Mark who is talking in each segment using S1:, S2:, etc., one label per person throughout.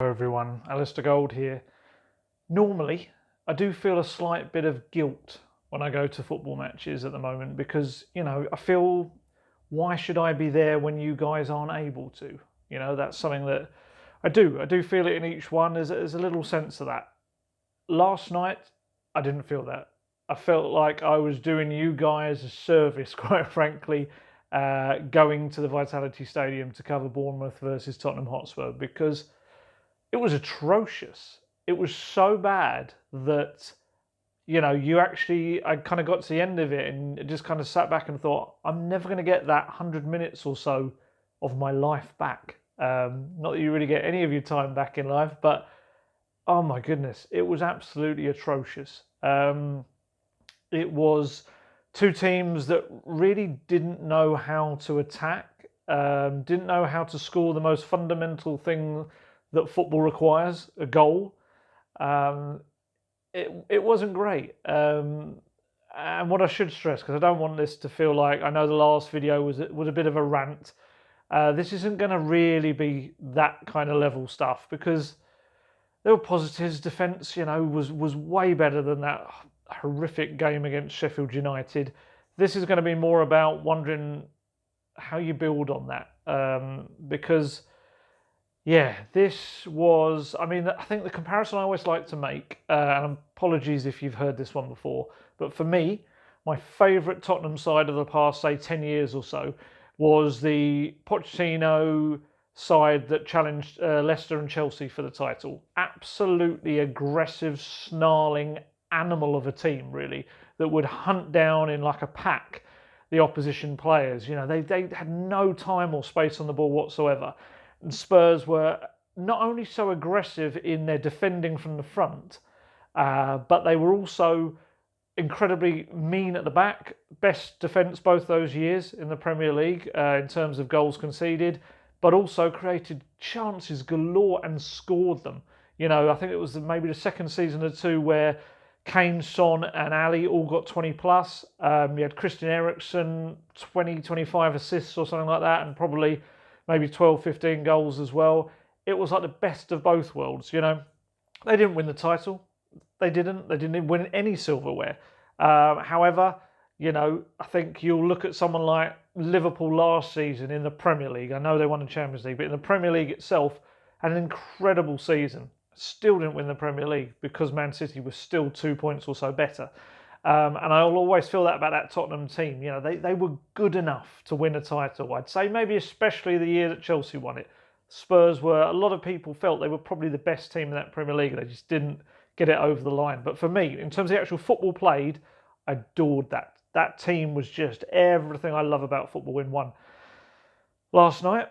S1: Hello everyone, Alistair Gold here. Normally, I do feel a slight bit of guilt when I go to football matches at the moment because, I feel, why should I be there when you guys aren't able to? That's something that I do. I do feel it in each one. There's a little sense of that. Last night, I didn't feel that. I felt like I was doing you guys a service, quite frankly, going to the Vitality Stadium to cover Bournemouth versus Tottenham Hotspur because it was atrocious. It was so bad that, I kind of got to the end of it and just kind of sat back and thought, I'm never going to get that 100 minutes or so of my life back. Not that you really get any of your time back in life, but oh my goodness, it was absolutely atrocious. It was two teams that really didn't know how to attack, didn't know how to score the most fundamental thing that football requires, a goal. It wasn't great. And what I should stress, because I don't want this to feel like, I know the last video was a bit of a rant. This isn't going to really be that kind of level stuff because there were positives. Defence, was way better than that horrific game against Sheffield United. This is going to be more about wondering how you build on that because. Yeah, this was, I think the comparison I always like to make, and apologies if you've heard this one before, but for me, my favourite Tottenham side of the past, say, 10 years or so, was the Pochettino side that challenged Leicester and Chelsea for the title. Absolutely aggressive, snarling animal of a team, really, that would hunt down in like a pack the opposition players. They had no time or space on the ball whatsoever. And Spurs were not only so aggressive in their defending from the front, but they were also incredibly mean at the back. Best defence both those years in the Premier League in terms of goals conceded, but also created chances galore and scored them. I think it was maybe the second season or two where Kane, Son and Ali all got 20 plus. You had Christian Eriksen, 20, 25 assists or something like that, and probably maybe 12, 15 goals as well. It was like the best of both worlds, They didn't win the title. They didn't even win any silverware. However, I think you'll look at someone like Liverpool last season in the Premier League. I know they won the Champions League, but in the Premier League itself, had an incredible season. Still didn't win the Premier League because Man City was still 2 points or so better. And I'll always feel that about that Tottenham team. They were good enough to win a title. I'd say maybe especially the year that Chelsea won it. Spurs were, a lot of people felt they were probably the best team in that Premier League. They just didn't get it over the line. But for me, in terms of the actual football played, I adored that. That team was just everything I love about football in one. Last night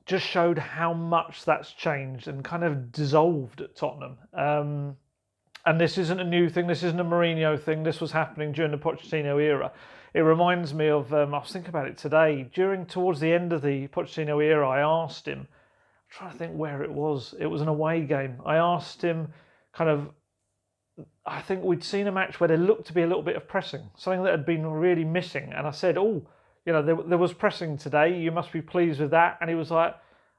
S1: just showed how much that's changed and kind of dissolved at Tottenham. And this isn't a new thing. This isn't a Mourinho thing. This was happening during the Pochettino era. It reminds me of, I was thinking about it today, towards the end of the Pochettino era, I asked him, I'm trying to think where it was. It was an away game. I asked him I think we'd seen a match where there looked to be a little bit of pressing, something that had been really missing. And I said, there was pressing today. You must be pleased with that. And he was like,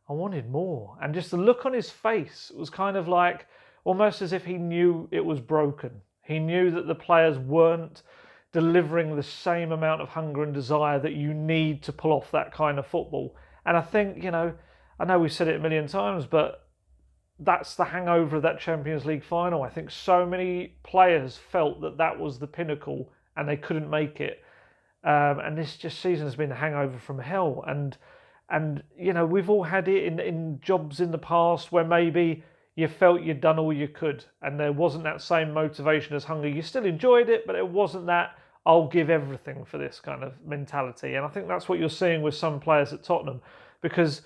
S1: I wanted more. And just the look on his face was kind of like, almost as if he knew it was broken. He knew that the players weren't delivering the same amount of hunger and desire that you need to pull off that kind of football. And I think, I know we've said it a million times, but that's the hangover of that Champions League final. I think so many players felt that that was the pinnacle and they couldn't make it. And this season has been a hangover from hell. And we've all had it in jobs in the past where maybe you felt you'd done all you could and there wasn't that same motivation as hunger. You still enjoyed it, but it wasn't that I'll give everything for this kind of mentality. And I think that's what you're seeing with some players at Tottenham because,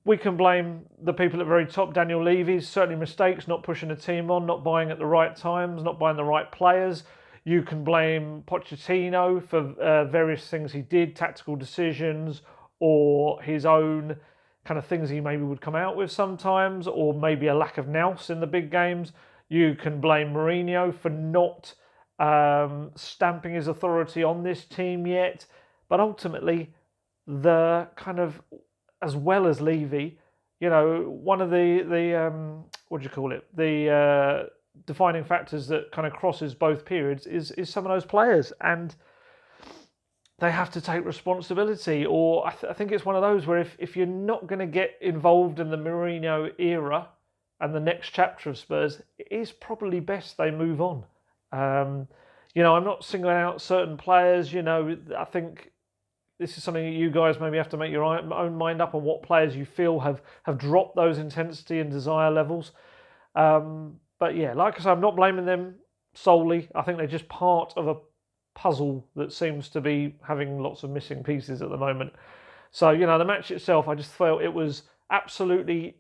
S1: we can blame the people at the very top. Daniel Levy's certainly mistakes, not pushing the team on, not buying at the right times, not buying the right players. You can blame Pochettino for various things he did, tactical decisions, or his own kind of things he maybe would come out with sometimes, or maybe a lack of nous in the big games. You can blame Mourinho for not stamping his authority on this team yet. But ultimately, the kind of, as well as Levy, one of the what do you call it? The defining factors that kind of crosses both periods is some of those players, and they have to take responsibility. Or I think it's one of those where if you're not going to get involved in the Mourinho era and the next chapter of Spurs, it is probably best they move on. I'm not singling out certain players. I think this is something that you guys maybe have to make your own mind up on what players you feel have dropped those intensity and desire levels. But yeah, like I said, I'm not blaming them solely. I think they're just part of a puzzle that seems to be having lots of missing pieces at the moment. So, the match itself, I just felt it was absolutely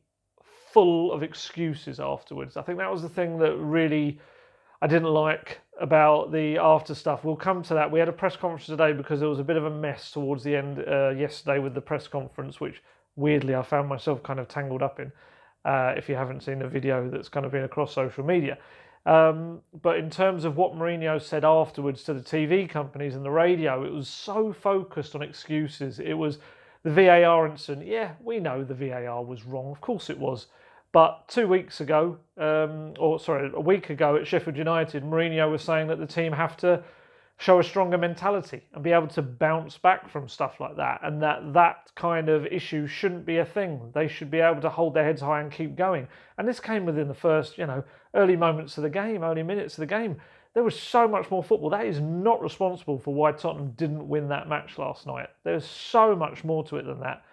S1: full of excuses afterwards. I think that was the thing that really I didn't like about the after stuff. We'll come to that. We had a press conference today because there was a bit of a mess towards the end yesterday with the press conference, which weirdly I found myself kind of tangled up in. If you haven't seen the video that's kind of been across social media. But in terms of what Mourinho said afterwards to the TV companies and the radio, it was so focused on excuses. It was the VAR incident. Yeah, we know the VAR was wrong. Of course it was. But 2 weeks ago, a week ago at Sheffield United, Mourinho was saying that the team have to show a stronger mentality and be able to bounce back from stuff like that, and that kind of issue shouldn't be a thing. They should be able to hold their heads high and keep going. And this came within the first, early moments of the game, early minutes of the game. There was so much more football. That is not responsible for why Tottenham didn't win that match last night. There's so much more to it than that.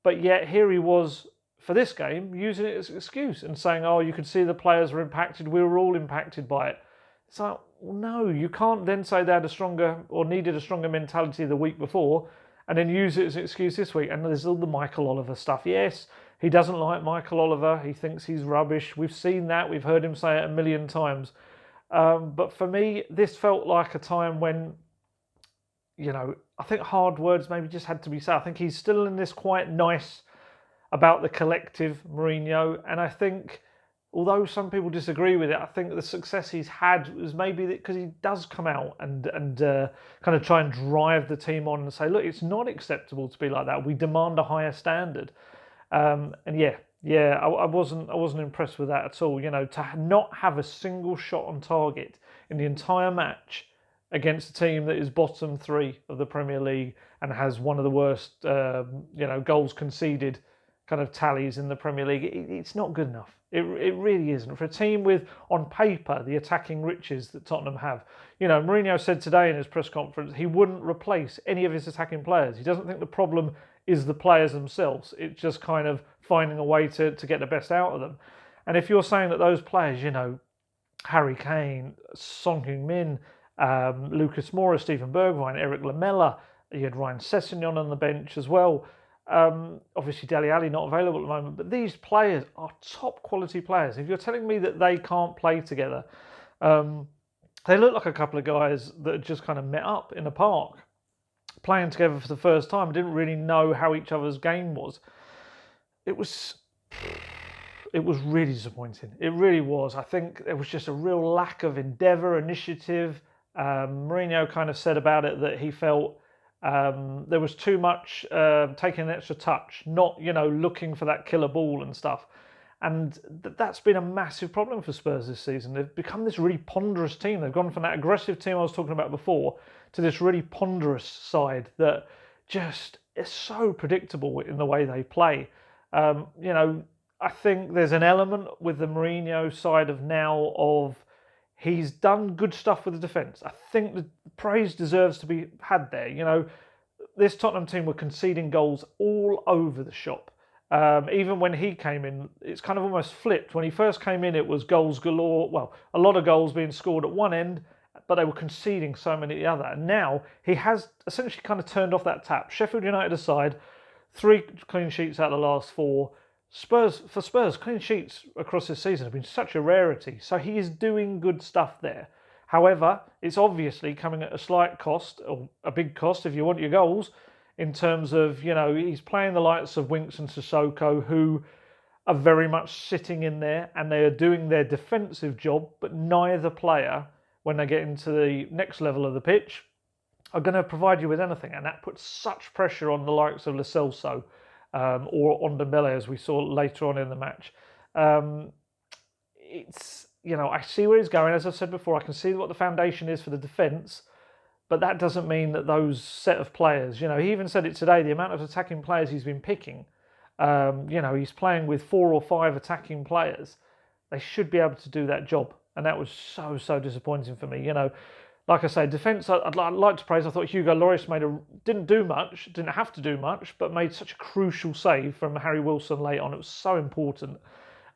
S1: But yet here he was for this game using it as an excuse and saying, oh, you could see the players were impacted. We were all impacted by it. It's like, well, no, you can't then say they had a stronger or needed a stronger mentality the week before and then use it as an excuse this week. And there's all the Michael Oliver stuff. Yes, he doesn't like Michael Oliver. He thinks he's rubbish. We've seen that. We've heard him say it a million times. But for me, this felt like a time when, I think hard words maybe just had to be said. I think he's still in this quite nice about the collective Mourinho. And I think, although some people disagree with it, I think the success he's had was maybe because he does come out and kind of try and drive the team on and say, look, it's not acceptable to be like that. We demand a higher standard. I wasn't impressed with that at all. To not have a single shot on target in the entire match against a team that is bottom 3 of the Premier League and has one of the worst, goals conceded kind of tallies in the Premier League, it's not good enough. It really isn't. For a team with, on paper, the attacking riches that Tottenham have. Mourinho said today in his press conference he wouldn't replace any of his attacking players. He doesn't think the problem is the players themselves. It's just kind of finding a way to get the best out of them. And if you're saying that those players, Harry Kane, Son Heung-min, Lucas Moura, Steven Bergwijn, Eric Lamela, you had Ryan Sessegnon on the bench as well. Obviously Dele Alli not available at the moment, but these players are top quality players. If you're telling me that they can't play together, they look like a couple of guys that had just kind of met up in a park, playing together for the first time, didn't really know how each other's game was. It was really disappointing. It really was. I think there was just a real lack of endeavour, initiative. Mourinho kind of said about it that he felt there was too much taking an extra touch, not, looking for that killer ball and stuff. And that's been a massive problem for Spurs this season. They've become this really ponderous team. They've gone from that aggressive team I was talking about before to this really ponderous side that just is so predictable in the way they play. I think there's an element with the Mourinho side of now of he's done good stuff with the defence. I think the praise deserves to be had there. This Tottenham team were conceding goals all over the shop. Even when he came in, it's kind of almost flipped. When he first came in, it was goals galore. Well, a lot of goals being scored at one end, but they were conceding so many at the other. And now he has essentially kind of turned off that tap. Sheffield United aside, 3 clean sheets out of the last 4. Spurs, clean sheets across this season have been such a rarity. So he is doing good stuff there. However, it's obviously coming at a slight cost, or a big cost if you want your goals, in terms of, he's playing the likes of Winks and Sissoko, who are very much sitting in there and they are doing their defensive job, but neither player, when they get into the next level of the pitch, are going to provide you with anything. And that puts such pressure on the likes of Lo Celso, or Ndombele, as we saw later on in the match. It's, I see where he's going. As I said before, I can see what the foundation is for the defence, but that doesn't mean that those set of players, he even said it today, the amount of attacking players he's been picking, he's playing with 4 or 5 attacking players. They should be able to do that job. And that was so disappointing for me. Like I say, defence, I'd like to praise. I thought Hugo Lloris didn't do much, didn't have to do much, but made such a crucial save from Harry Wilson late on. It was so important.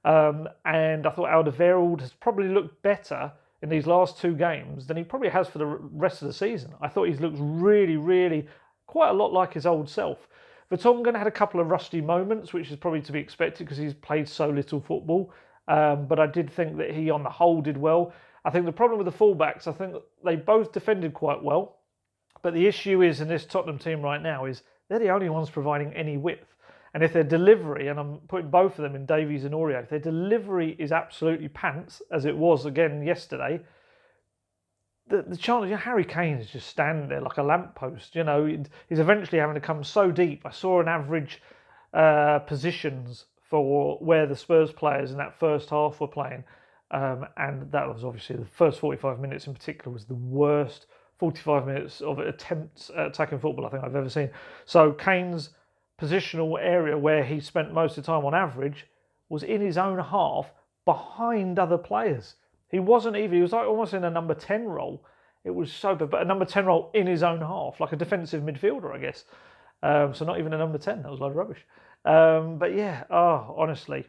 S1: And I thought Alderweireld has probably looked better in these last 2 games than he probably has for the rest of the season. I thought he's looked really quite a lot like his old self. Vertonghen had a couple of rusty moments, which is probably to be expected because he's played so little football. But I did think that he, on the whole, did well. I think the problem with the fullbacks, I think they both defended quite well. But the issue is in this Tottenham team right now is they're the only ones providing any width. And if their delivery, and I'm putting both of them in Davies and Aurier, if their delivery is absolutely pants, as it was again yesterday, the chance, Harry Kane is just standing there like a lamppost. He's eventually having to come so deep. I saw an average positions for where the Spurs players in that first half were playing. And that was obviously the first 45 minutes in particular was the worst 45 minutes of attempts at attacking football I think I've ever seen. So Kane's positional area where he spent most of the time on average was in his own half behind other players. He was like almost in a number 10 role. It was so bad, but a number 10 role in his own half, like a defensive midfielder, I guess. So not even a number 10, that was a load of rubbish. But yeah, honestly.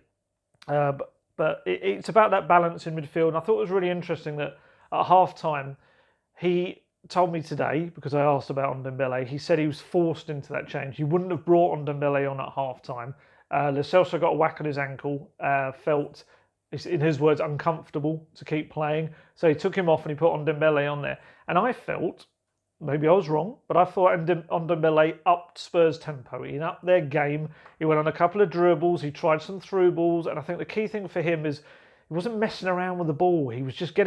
S1: But it's about that balance in midfield. And I thought it was really interesting that at half-time, he told me today, because I asked about Ndombele, he said he was forced into that change. He wouldn't have brought Ndombele on at half-time. Lo Celso got a whack on his ankle, felt, in his words, uncomfortable to keep playing. So he took him off and he put Ndombele on there. And I felt, maybe I was wrong, but I thought Ndombele upped Spurs' tempo. He upped their game. He went on a couple of dribbles. He tried some through balls. And I think the key thing for him is he wasn't messing around with the ball. He was just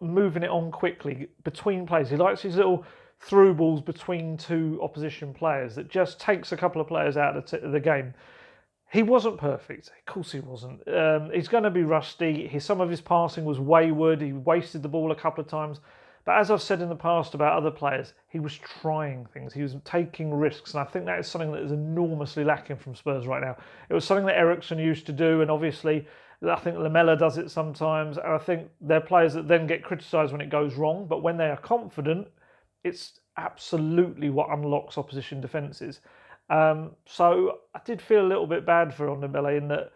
S1: moving it on quickly between players. He likes his little through balls between 2 opposition players that just takes a couple of players out of the game. He wasn't perfect. Of course he wasn't. He's going to be rusty. Some of his passing was wayward. He wasted the ball a couple of times. But as I've said in the past about other players, he was trying things. He was taking risks. And I think that is something that is enormously lacking from Spurs right now. It was something that Eriksen used to do. And obviously, I think Lamela does it sometimes. And I think they're players that then get criticised when it goes wrong. But when they are confident, it's absolutely what unlocks opposition defences. So I did feel a little bit bad for Ndombele in that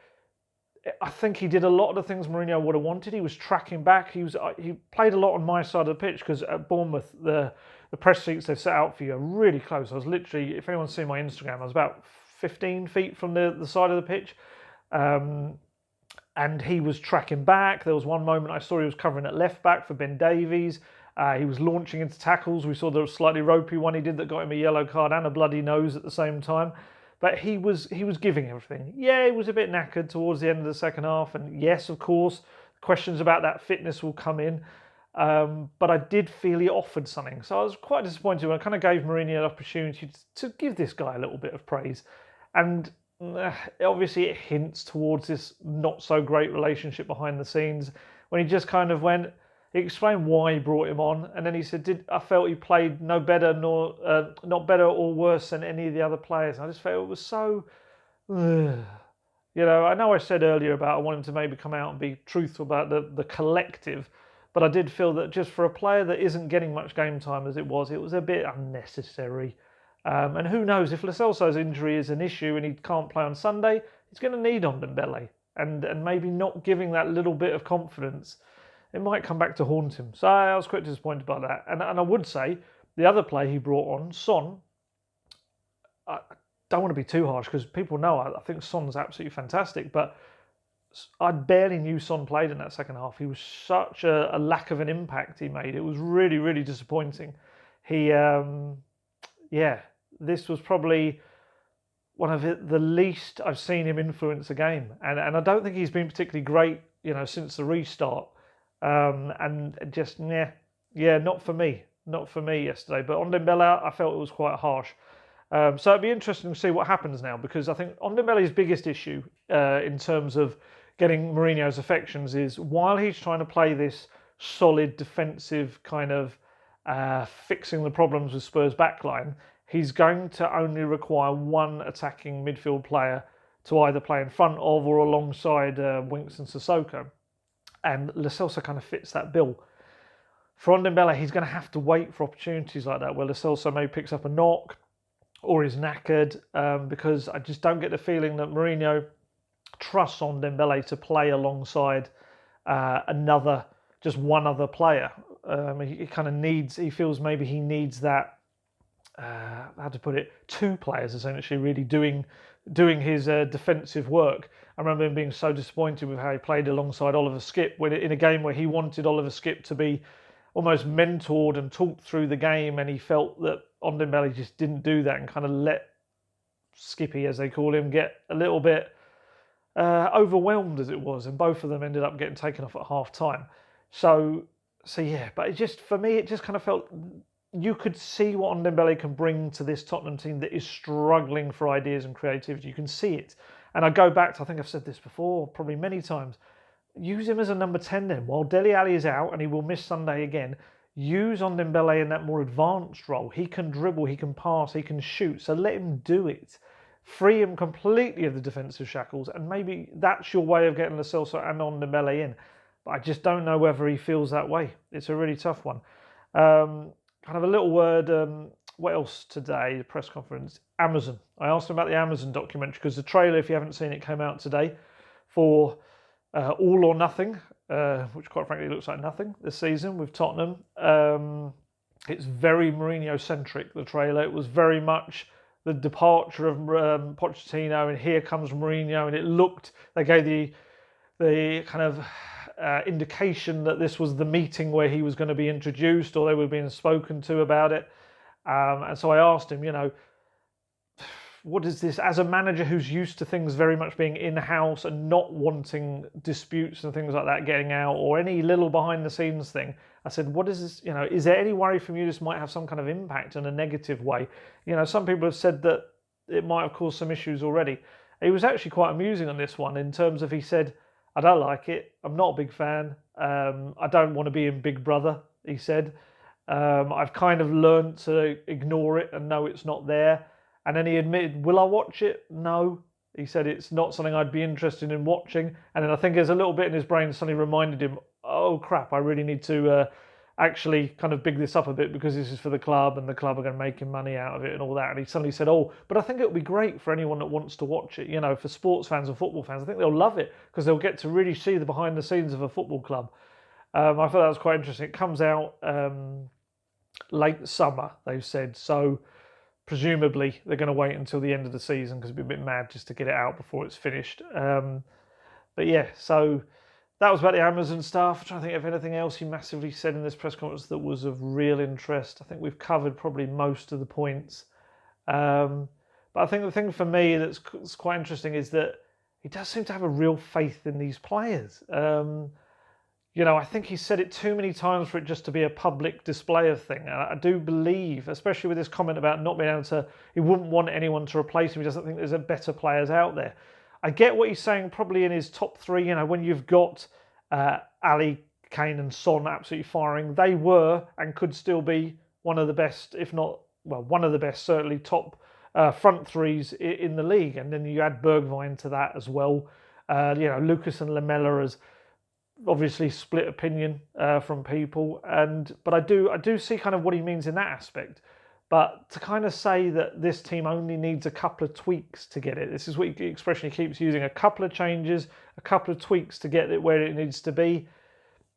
S1: I think he did a lot of the things Mourinho would have wanted. He was tracking back. He played a lot on my side of the pitch because at Bournemouth, the press seats they've set out for you are really close. I was literally, if anyone's seen my Instagram, I was about 15 feet from the side of the pitch. And he was tracking back. There was one moment I saw he was covering at left back for Ben Davies. He was launching into tackles. We saw the slightly ropey one he did that got him a yellow card and a bloody nose at the same time. But he was giving everything. Yeah, he was a bit knackered towards the end of the second half. And yes, of course, questions about that fitness will come in. But I did feel he offered something. So I was quite disappointed when I kind of gave Mourinho an opportunity to give this guy a little bit of praise. And obviously it hints towards this not so great relationship behind the scenes when he just kind of went, he explained why he brought him on, and then he said, I felt he played no better not better or worse than any of the other players. And I just felt it was so, I know I said earlier about I want him to maybe come out and be truthful about the collective, but I did feel that just for a player that isn't getting much game time as it was a bit unnecessary. And who knows, if Lo Celso's injury is an issue and he can't play on Sunday, he's going to need Ndombele. And maybe not giving that little bit of confidence, it might come back to haunt him. So I was quite disappointed by that. And I would say the other player he brought on, Son, I don't want to be too harsh because people know I think Son's absolutely fantastic, but I barely knew Son played in that second half. He was such a lack of an impact he made. It was really, really disappointing. This was probably one of the least I've seen him influence a game. And I don't think he's been particularly great, since the restart. And just, not for me. Not for me yesterday. But on Ndombele, I felt it was quite harsh. So it'd be interesting to see what happens now, because I think Ndombele's biggest issue in terms of getting Mourinho's affections is, while he's trying to play this solid defensive kind of fixing the problems with Spurs' backline, he's going to only require one attacking midfield player to either play in front of or alongside Winks and Sissoko. And Lo Celso kind of fits that bill. For Ndombele, he's going to have to wait for opportunities like that, where Lo Celso maybe picks up a knock or is knackered, because I just don't get the feeling that Mourinho trusts Ndombele to play alongside just one other player. He kind of he feels maybe he needs that, how to put it, two players essentially really doing his defensive work. I remember him being so disappointed with how he played alongside Oliver Skipp in a game where he wanted Oliver Skipp to be almost mentored and talked through the game, and he felt that Ndombele just didn't do that and kind of let Skippy, as they call him, get a little bit overwhelmed as it was, and both of them ended up getting taken off at half time. So yeah, but for me, it just kind of felt you could see what Ndombele can bring to this Tottenham team that is struggling for ideas and creativity. You can see it. And I go back to, I think I've said this before, probably many times, use him as a number 10 then. While Dele Alli is out and he will miss Sunday again, use Ndombele in that more advanced role. He can dribble, he can pass, he can shoot. So let him do it. Free him completely of the defensive shackles, and maybe that's your way of getting Lo Celso and Ndombele in. But I just don't know whether he feels that way. It's a really tough one. Kind of a little word, what else today, the press conference, Amazon. I asked him about the Amazon documentary, because the trailer, if you haven't seen it, came out today for All or Nothing, which quite frankly looks like nothing this season with Tottenham. It's very Mourinho-centric, the trailer. It was very much the departure of Pochettino, and here comes Mourinho, and it looked, they gave the kind of indication that this was the meeting where he was going to be introduced, or they were being spoken to about it. And so I asked him, what is this, as a manager who's used to things very much being in-house and not wanting disputes and things like that getting out, or any little behind-the-scenes thing, I said, what is this, is there any worry from you this might have some kind of impact in a negative way? Some people have said that it might have caused some issues already. He was actually quite amusing on this one, in terms of, he said, I don't like it, I'm not a big fan, I don't want to be in Big Brother, he said. I've kind of learned to ignore it and know it's not there. And then he admitted, will I watch it? No. He said it's not something I'd be interested in watching. And then I think there's a little bit in his brain suddenly reminded him, oh crap, I really need to actually kind of big this up a bit, because this is for the club and the club are going to make him money out of it and all that. And he suddenly said, oh, but I think it'll be great for anyone that wants to watch it, for sports fans and football fans. I think they'll love it, because they'll get to really see the behind the scenes of a football club. I thought that was quite interesting. It comes out late summer, they've said. So presumably they're going to wait until the end of the season, because it'd be a bit mad just to get it out before it's finished. But yeah, so that was about the Amazon stuff. I'm trying to think of anything else he massively said in this press conference that was of real interest. I think we've covered probably most of the points. But I think the thing for me that's quite interesting is that he does seem to have a real faith in these players. I think he said it too many times for it just to be a public display of thing. And I do believe, especially with this comment about not being able to, he wouldn't want anyone to replace him. He doesn't think there's better players out there. I get what he's saying, probably in his top three, when you've got Ali, Kane and Son absolutely firing, they were and could still be one of the best, if not, well, one of the best, certainly top front threes in the league. And then you add Bergwijn to that as well. Lucas and Lamela as obviously split opinion from people, but I do see kind of what he means in that aspect. But to kind of say that this team only needs a couple of tweaks to get it, this is what expression he keeps using, a couple of changes, a couple of tweaks to get it where it needs to be.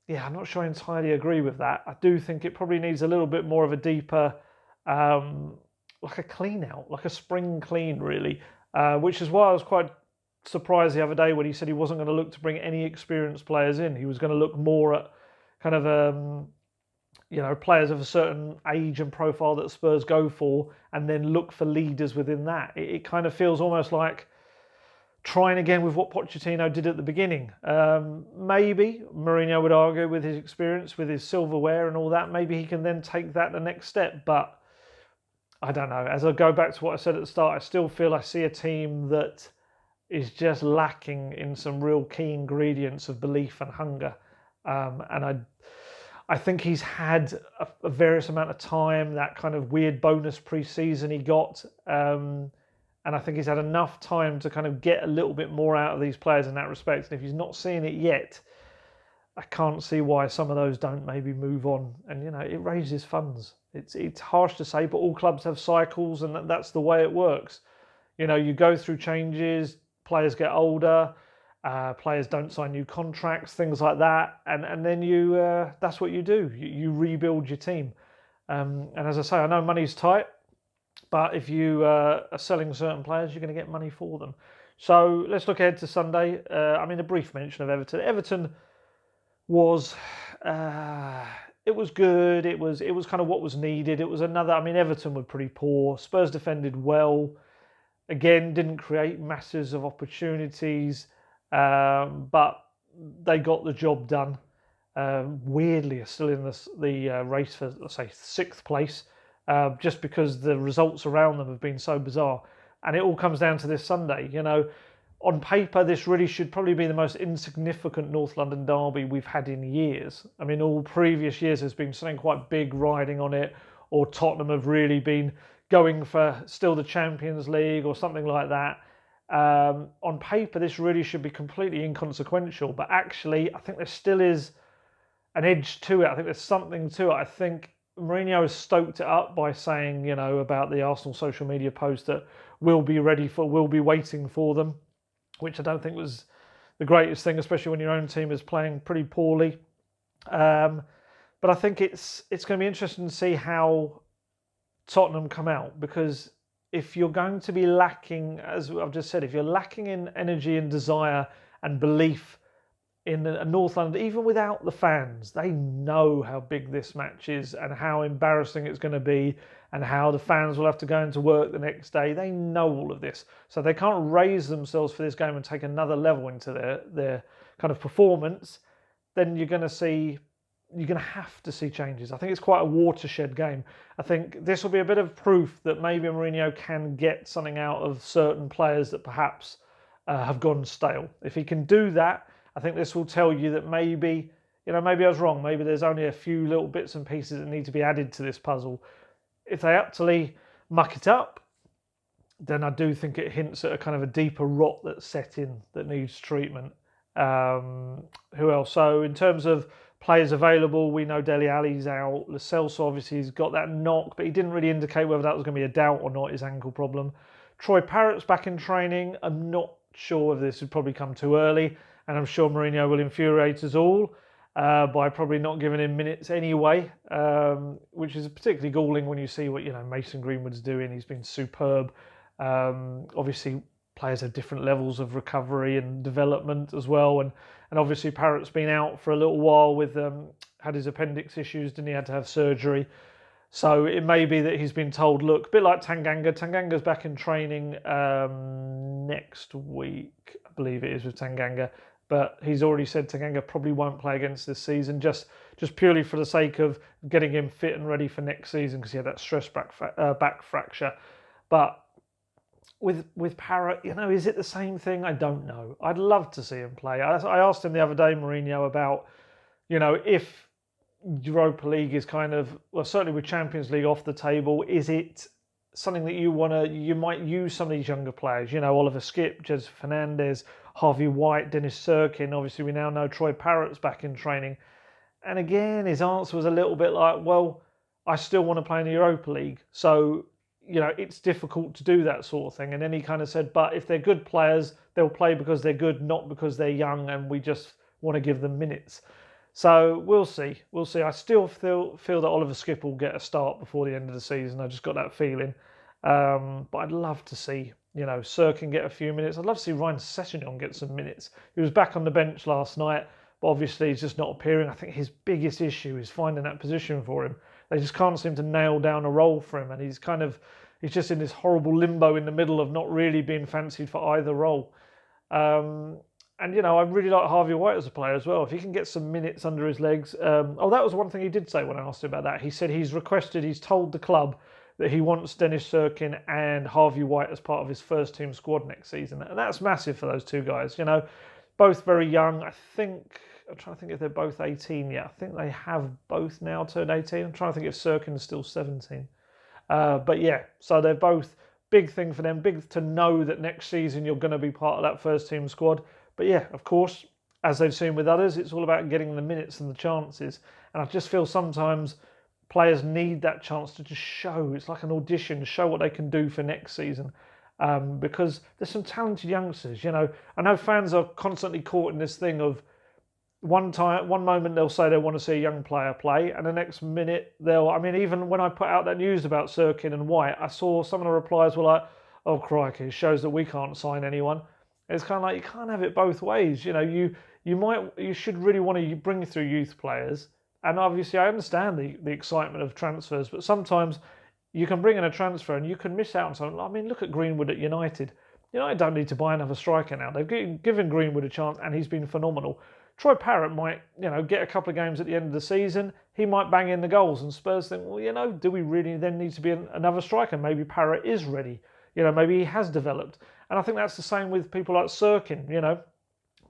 S1: Yeah, I'm not sure I entirely agree with that. I do think it probably needs a little bit more of a deeper, like a clean out, like a spring clean really, which is why I was quite surprised the other day when he said he wasn't going to look to bring any experienced players in. He was going to look more at kind of players of a certain age and profile that Spurs go for, and then look for leaders within that. It kind of feels almost like trying again with what Pochettino did at the beginning. Maybe Mourinho would argue, with his experience, with his silverware and all that, maybe he can then take that the next step. But I don't know. As I go back to what I said at the start, I still feel I see a team that is just lacking in some real key ingredients of belief and hunger. And I think he's had a various amount of time, that kind of weird bonus pre-season he got. And I think he's had enough time to kind of get a little bit more out of these players in that respect. And if he's not seeing it yet, I can't see why some of those don't maybe move on. And, it raises funds. It's harsh to say, but all clubs have cycles, and that's the way it works. You go through changes, players get older, players don't sign new contracts, things like that. And then that's what you do. You rebuild your team. And as I say, I know money's tight, but if you are selling certain players, you're going to get money for them. So let's look ahead to Sunday. A brief mention of Everton. Everton was it was good. It was kind of what was needed. It was another. Everton were pretty poor. Spurs defended well. Again, didn't create masses of opportunities, but they got the job done. Weirdly, are still in the race for, let's say, 6th place, just because the results around them have been so bizarre. And it all comes down to this Sunday. On paper, this really should probably be the most insignificant North London derby we've had in years. All previous years there's been something quite big riding on it, or Tottenham have really been going for still the Champions League or something like that. On paper, this really should be completely inconsequential, but actually, I think there still is an edge to it. I think there's something to it. I think Mourinho has stoked it up by saying, about the Arsenal social media post that we'll be waiting for them, which I don't think was the greatest thing, especially when your own team is playing pretty poorly. But I think it's going to be interesting to see how Tottenham come out, because if you're going to be lacking, as I've just said, if you're lacking in energy and desire and belief in North London, even without the fans, they know how big this match is and how embarrassing it's going to be and how the fans will have to go into work the next day. They know all of this. So they can't raise themselves for this game and take another level into their kind of performance. Then you're going to have to see changes. I think it's quite a watershed game. I think this will be a bit of proof that maybe Mourinho can get something out of certain players that perhaps have gone stale. If he can do that, I think this will tell you that maybe I was wrong. Maybe there's only a few little bits and pieces that need to be added to this puzzle. If they utterly muck it up, then I do think it hints at a kind of a deeper rot that's set in that needs treatment. Who else? So in terms of players available, we know Dele Alli's out. Lo Celso obviously has got that knock, but he didn't really indicate whether that was going to be a doubt or not, his ankle problem. Troy Parrott's back in training. I'm not sure if this would probably come too early, and I'm sure Mourinho will infuriate us all by probably not giving him minutes anyway, which is particularly galling when you see what Mason Greenwood's doing. He's been superb. Obviously, players have different levels of recovery and development as well, and obviously Parrott's been out for a little while with had his appendix issues, didn't he? Had to have surgery. So it may be that he's been told, look, a bit like Tanganga. Tanganga's back in training next week, I believe it is, with Tanganga. But he's already said Tanguy probably won't play against this season, just purely for the sake of getting him fit and ready for next season, because he had that stress back fracture. But with Parrott, is it the same thing? I don't know. I'd love to see him play. I asked him the other day, Mourinho, about, if Europa League is kind of, well, certainly with Champions League off the table, is it something that you might use some of these younger players, Oliver Skipp, Jez Fernandez, Harvey White, Dennis Serkin. Obviously, we now know Troy Parrott's back in training. And again, his answer was a little bit like, well, I still want to play in the Europa League. So, it's difficult to do that sort of thing. And then he kind of said, but if they're good players, they'll play because they're good, not because they're young, and we just want to give them minutes. So we'll see. I still feel that Oliver Skipp will get a start before the end of the season. I just got that feeling. But I'd love to see, Serkin get a few minutes. I'd love to see Ryan Sessegnon get some minutes. He was back on the bench last night, but obviously he's just not appearing. I think his biggest issue is finding that position for him. They just can't seem to nail down a role for him, and he's just in this horrible limbo in the middle of not really being fancied for either role. And, I really like Harvey White as a player as well. If he can get some minutes under his legs. That was one thing he did say when I asked him about that. He said he's told the club that he wants Dennis Serkin and Harvey White as part of his first team squad next season. And that's massive for those two guys. Both very young. I'm trying to think if they're both 18 yet. I think they have both now turned 18. I'm trying to think if Serkin's still 17. But yeah, so they're both big thing for them. Big to know that next season you're going to be part of that first team squad. But yeah, of course, as they've seen with others, it's all about getting the minutes and the chances. And I just feel sometimes players need that chance to just show. It's like an audition, show what they can do for next season. Because there's some talented youngsters. I know fans are constantly caught in this thing of one moment they'll say they want to see a young player play, and the next minute even when I put out that news about Serkin and White, I saw some of the replies were like, "Oh crikey, it shows that we can't sign anyone." It's kind of like you can't have it both ways. You should really want to bring through youth players, and obviously I understand the excitement of transfers, but sometimes you can bring in a transfer and you can miss out on something. I mean, look at Greenwood at United. United don't need to buy another striker now. They've given Greenwood a chance, and he's been phenomenal. Troy Parrott might, get a couple of games at the end of the season. He might bang in the goals, and Spurs think, well, do we really then need to be another striker? Maybe Parrott is ready. Maybe he has developed. And I think that's the same with people like Serkin.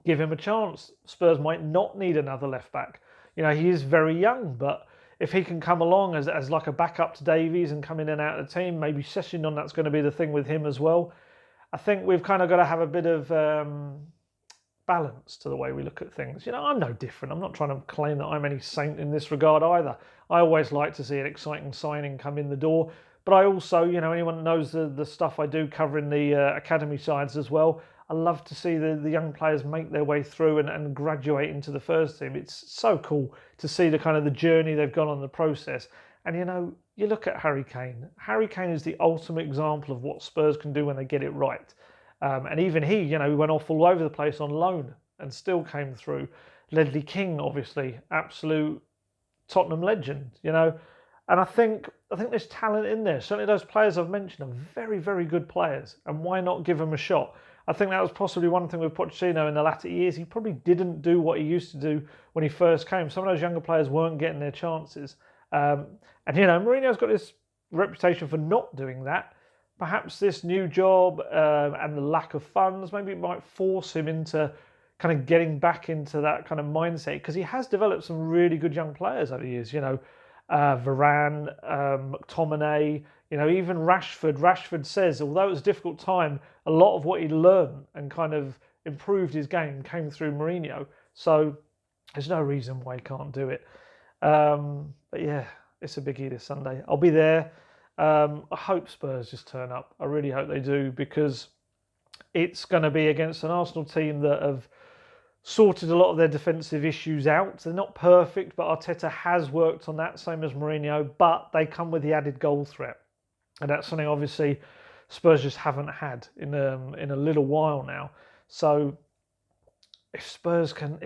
S1: Give him a chance. Spurs might not need another left back. He is very young, but if he can come along as like a backup to Davies and come in and out of the team, maybe Sessegnon, that's going to be the thing with him as well. I think we've kind of got to have a bit of balance to the way we look at things. I'm no different. I'm not trying to claim that I'm any saint in this regard either. I always like to see an exciting signing come in the door, but I also, anyone that knows the stuff I do covering the academy sides as well, I love to see the young players make their way through and graduate into the first team. It's so cool to see the kind of the journey they've gone on, the process. And you look at Harry Kane. Harry Kane is the ultimate example of what Spurs can do when they get it right. And even he went off all over the place on loan and still came through. Ledley King, obviously, absolute Tottenham legend, And I think there's talent in there. Certainly those players I've mentioned are very, very good players. And why not give them a shot? I think that was possibly one thing with Pochettino in the latter years. He probably didn't do what he used to do when he first came. Some of those younger players weren't getting their chances. And Mourinho's got this reputation for not doing that. Perhaps this new job and the lack of funds, maybe it might force him into kind of getting back into that kind of mindset, because he has developed some really good young players over the years. Varane, McTominay, even Rashford. Rashford says, although it was a difficult time, a lot of what he learned and kind of improved his game came through Mourinho. So there's no reason why he can't do it. But yeah, it's a biggie this Sunday. I'll be there. I hope Spurs just turn up. I really hope they do, because it's going to be against an Arsenal team that have sorted a lot of their defensive issues out. They're not perfect, but Arteta has worked on that, same as Mourinho, but they come with the added goal threat. And that's something obviously Spurs just haven't had in a little while now. So if Spurs can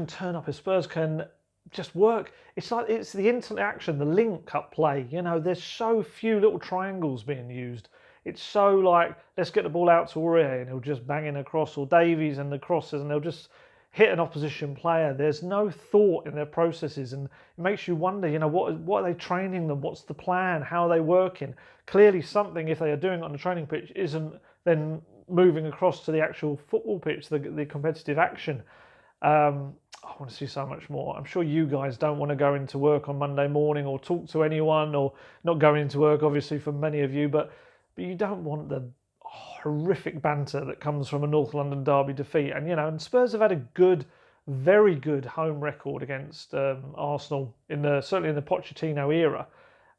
S1: turn up, if Spurs can just work, it's the interaction, the link-up play. There's so few little triangles being used. It's so like, let's get the ball out to Aurier and he'll just bang in across, or Davies and the crosses, and they'll just hit an opposition player. There's no thought in their processes, and it makes you wonder, what are they training them? What's the plan? How are they working? Clearly something, if they are doing it on the training pitch, isn't then moving across to the actual football pitch, the competitive action. I want to see so much more. I'm sure you guys don't want to go into work on Monday morning or talk to anyone, or not going into work, obviously, for many of you, but you don't want the horrific banter that comes from a North London derby defeat. And Spurs have had a very good home record against Arsenal certainly in the Pochettino era,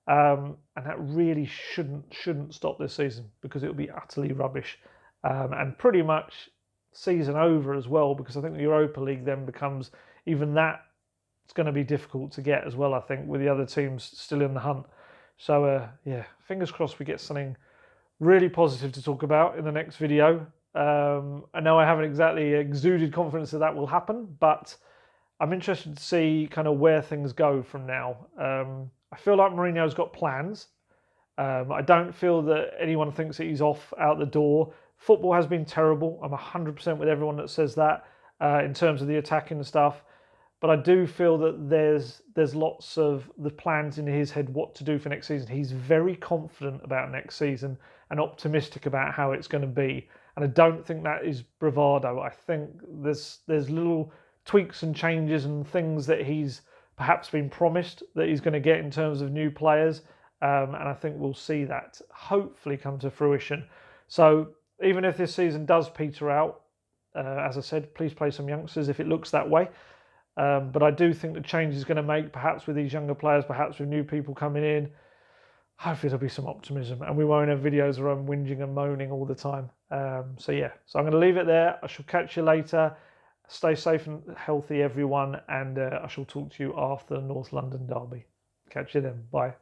S1: and that really shouldn't stop this season, because it will be utterly rubbish, and pretty much season over as well, because I think the Europa League then becomes even that. It's going to be difficult to get as well, I think, with the other teams still in the hunt. So fingers crossed we get something really positive to talk about in the next video. I know I haven't exactly exuded confidence that will happen, but I'm interested to see kind of where things go from now. I feel like Mourinho's got plans. I don't feel that anyone thinks that he's off out the door. Football has been terrible. I'm 100% with everyone that says that in terms of the attacking stuff. But I do feel that there's lots of the plans in his head what to do for next season. He's very confident about next season and optimistic about how it's going to be. And I don't think that is bravado. I think there's little tweaks and changes and things that he's perhaps been promised that he's going to get in terms of new players. And I think we'll see that hopefully come to fruition. So even if this season does peter out, as I said, please play some youngsters if it looks that way. But I do think the change is going to make, perhaps with these younger players, perhaps with new people coming in, hopefully there'll be some optimism and we won't have videos where I'm whinging and moaning all the time. So I'm going to leave it there. I shall catch you later. Stay safe and healthy, everyone, and I shall talk to you after the North London derby. Catch you then. Bye.